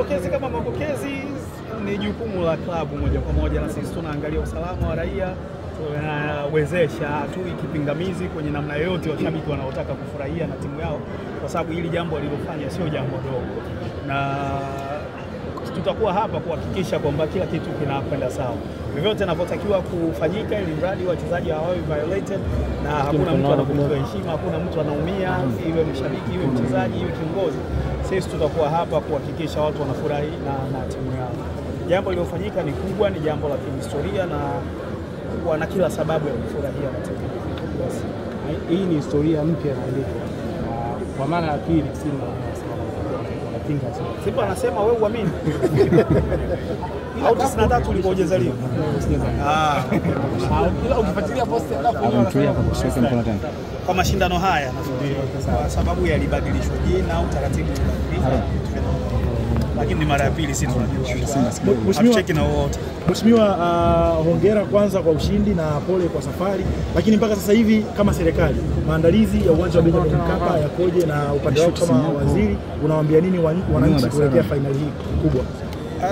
Mapokezi kama mapokezi ni jukumu la klabu moja kwa moja, na sisi tunaangalia usalama wa raia, tunawezesha tu kipingamizi kwenye namna yoyote washabiki wanaotaka kufurahia na timu yao, kwa sababu hili jambo alilofanya sio jambo dogo, na tutakuwa hapa kuhakikisha kwamba kila kitu kinakwenda sawa. Vyovyote inavyotakiwa kufanyika ili mradi wachezaji hawawe violated na hakuna mtu anavunjwa heshima, hakuna mtu anaumia, iwe mshabiki, iwe mchezaji, iwe kiongozi. Sisi tutakuwa hapa kuhakikisha watu wanafurahi na timu yao. Jambo lililofanyika ni kubwa, ni jambo la kihistoria na wana kila sababu ya kufurahia na timu. Hii ni historia mpya inaandikwa. Kwa maana ya pili Simba wanapinga Simba anasema wewe uamini. Au 93 ulipojezaliwa. Ila ukifuatilia posti alafu kwa mashindano haya nafikiri kwa sababu yalibadilishwa jina au taratibu zilibadilishwa. Lakini ni mara ya pili sisi tunajua. Mheshimiwa, hongera kwanza kwa ushindi na pole kwa safari. Lakini mpaka sasa hivi kama serikali, maandalizi ya uwanja wa Benjamin Mkapa yakoje, na upande wako kama waziri unawaambia nini wananchi kuelekea fainali hii kubwa?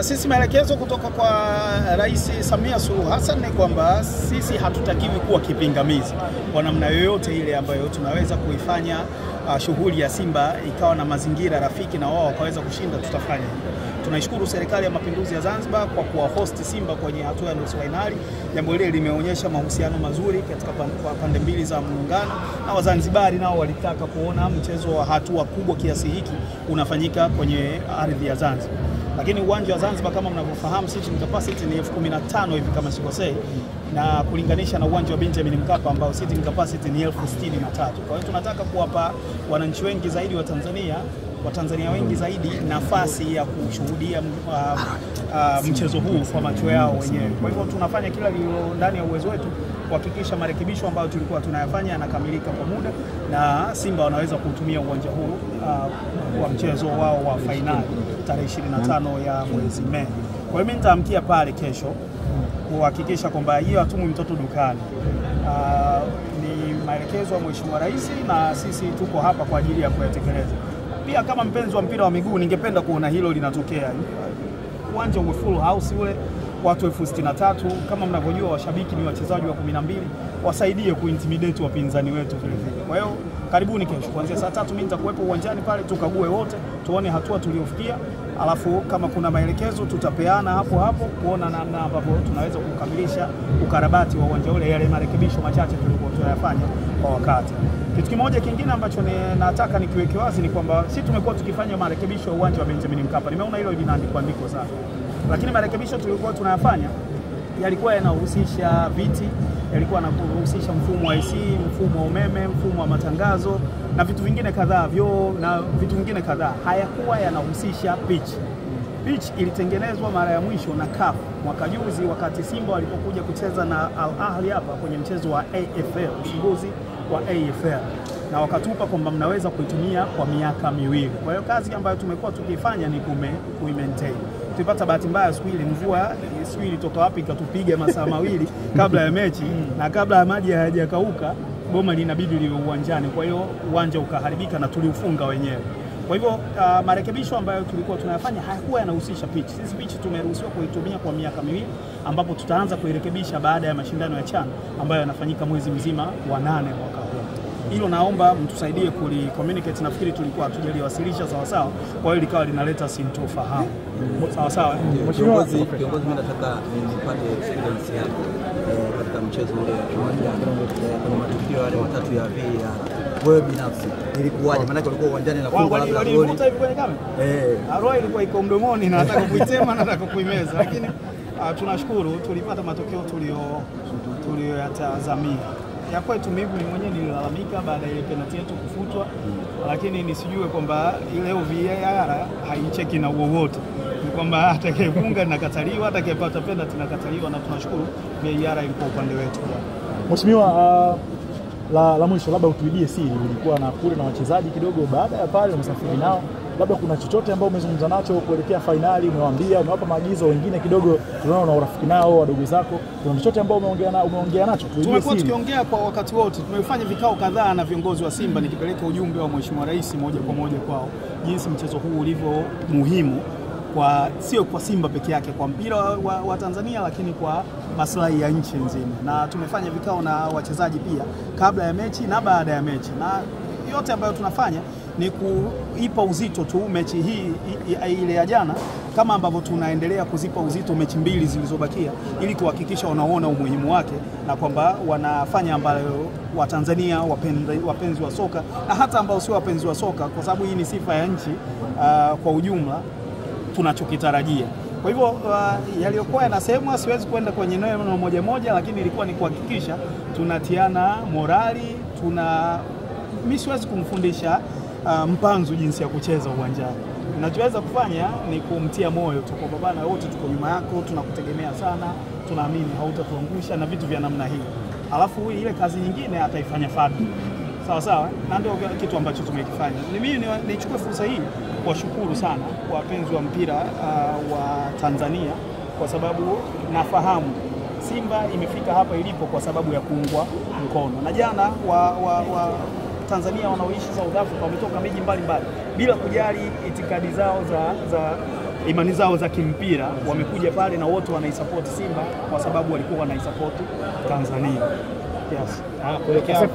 Sisi maelekezo kutoka kwa Rais Samia Suluhu Hassan ni kwamba sisi hatutakiwi kuwa kipingamizi kwa namna yoyote ile ambayo tunaweza kuifanya shughuli ya Simba ikawa na mazingira rafiki na wao wakaweza kushinda, tutafanya. Tunaishukuru Serikali ya Mapinduzi ya Zanzibar kwa kuwahost Simba kwenye hatua ya nusu finali. Jambo hili limeonyesha mahusiano mazuri katika pande mbili za muungano, na Wazanzibari nao walitaka kuona mchezo wa hatua kubwa kiasi hiki unafanyika kwenye ardhi ya Zanzibar. Lakini uwanja wa Zanzibar kama mnavyofahamu, seating capacity ni 15,000 hivi kama sikosei, na kulinganisha na uwanja wa Benjamin Mkapa ambao seating capacity ni 63,000. Kwa hiyo tunataka kuwapa wananchi wengi zaidi wa Watanzania wengi zaidi nafasi ya kushuhudia mchezo huu kwa macho yao wenyewe. Kwa hivyo tunafanya kila lililo ndani ya uwezo wetu kuhakikisha marekebisho ambayo tulikuwa tunayafanya yanakamilika kwa muda na Simba wanaweza kutumia uwanja huu kwa mchezo wao wa fainali tarehe 25 ya mwezi Mei. Kwa hiyo mimi nitaamkia pale kesho kuhakikisha kwamba hiyo hatumwi mtoto dukani. Ni maelekezo ya Mheshimiwa Rais na sisi tuko hapa kwa ajili ya kuyatekeleza. Pia kama mpenzi wa mpira wa miguu ningependa kuona hilo linatokea. Uwanja uwe full house ule, watu 63,000. Kama mnavyojua washabiki ni wachezaji wa 12, wasaidie kuintimidate wapinzani wetu vile vile. Kwa hiyo karibuni kesho kuanzia saa 3 mimi nitakuwepo uwanjani pale, tukague wote, tuone hatua tuliofikia. Alafu kama kuna maelekezo tutapeana hapo kuona namna ambavyo tunaweza kukamilisha ukarabati wa uwanja ule, yale marekebisho machache tulikuwa tunayafanya kwa wakati. Kitu kimoja kingine ambacho nataka nikiweke wazi ni kwamba sisi tumekuwa tukifanya marekebisho ya uwanja wa Benjamin Mkapa. Nimeona hilo linaandikwa sana. Lakini marekebisho tulikuwa tunayafanya yalikuwa yanahusisha viti, yalikuwa yanahusisha mfumo wa AC, mfumo wa umeme, mfumo wa matangazo na vitu vingine kadhaa, vyoo na vitu vingine kadhaa. Hayakuwa yanahusisha pitch. Pitch ilitengenezwa mara ya mwisho na CAF mwaka juzi wakati Simba walipokuja kucheza na Al Ahly hapa kwenye mchezo wa AFL, ufunguzi wa AFL, na wakatupa kwamba mnaweza kuitumia kwa miaka 2. Kwa hiyo kazi ambayo tumekuwa tukifanya ni kuimaintain. Tulipata bahati mbaya siku ile mvua ilitoka wapi ikatupiga masaa 2 kabla ya mechi, na kabla ya maji hayajakauka goma linabidi liwe uwanjani. Kwa hiyo uwanja ukaharibika na tuliufunga wenyewe. Kwa hivyo marekebisho ambayo tulikuwa tunayafanya hayakuwa yanahusisha pitch. Sisi pitch tumeruhusiwa kuitumia kwa miaka 2, ambapo tutaanza kuirekebisha baada ya mashindano ya CHAN ambayo yanafanyika mwezi mzima wa 8 mwaka huu. Hilo naomba mtusaidie communicate. Nafikiri tulikuwa hatujaliwasilisha sawa sawa, kwa hiyo likawa linaleta sintofahamu. Sawa sawa. Kiongozi, mimi nataka nipate experience yako katika mchezo ule kwa matukio yale matatu ya VAR. Wewe binafsi ilikuwaje? Maana ulikuwa uwanjani na funga labda goli. Walivuta hivi kwenye kamera? Roho ilikuwa iko mdomoni na nataka kuitema na nataka kuimeza, lakini tunashukuru tulipata matokeo tuliyoyatazamia. Ya kwetu mimi mwenyewe nililalamika baada ya ile penalty yetu kufutwa, lakini nisijue kwamba ile VAR haicheki na wowote. Ni kwamba atakayefunga nakataliwa, atakayepata penalty nakataliwa, na tunashukuru VAR ilikuwa upande wetu. Mheshimiwa, la mwisho labda utuibie siri, ulikuwa na kule na wachezaji kidogo baada ya pale umesafiri nao, labda kuna chochote ambao umezungumza nacho kuelekea finali, umewaambia, umewapa maagizo wengine kidogo, tunaona una urafiki nao wadogo zako, kuna chochote ambao umeongea nacho? Tumekuwa tukiongea kwa wakati wote, tumefanya vikao kadhaa na viongozi wa Simba nikipeleka ujumbe wa Mheshimiwa Rais moja kwa moja kwao, jinsi mchezo huu ulivyo muhimu sio kwa Simba peke yake, kwa mpira wa Tanzania, lakini kwa maslahi ya nchi nzima. Na tumefanya vikao na wachezaji pia kabla ya mechi na baada ya mechi, na yote ambayo tunafanya ni kuipa uzito tu mechi hii ile ya jana, kama ambavyo tunaendelea kuzipa uzito mechi mbili zilizobakia, ili kuhakikisha wanaona umuhimu wake na kwamba wanafanya ambayo Watanzania wapenzi wa soka na hata ambao sio wapenzi wa soka, kwa sababu hii ni sifa ya nchi kwa ujumla, tunachokitarajia. Kwa hivyo yaliyokuwa yanasemwa siwezi kwenda kwenye neno moja moja, lakini ilikuwa ni kuhakikisha tunatiana morali. Mimi siwezi kumfundisha Mpanzu jinsi ya kucheza uwanjani. Ninachoweza kufanya ni kumtia moyo tu kwamba bana, wote tuko nyuma yako, tunakutegemea sana, tunaamini hautatuangusha na vitu vya namna hii. Alafu ile kazi nyingine ataifanya Fadlu. Sawa sawa, na ndio kitu ambacho tumekifanya. Mimi nichukue fursa hii kuwashukuru sana wapenzi wa mpira wa Tanzania, kwa sababu nafahamu Simba imefika hapa ilipo kwa sababu ya kuungwa mkono. Na jana wa Tanzania wanaoishi South Africa wametoka miji mbalimbali bila kujali itikadi zao za imani zao za kimpira, wamekuja pale na wote wanaisupport Simba kwa sababu walikuwa wanaisupport Tanzania. Yes. Kuelekea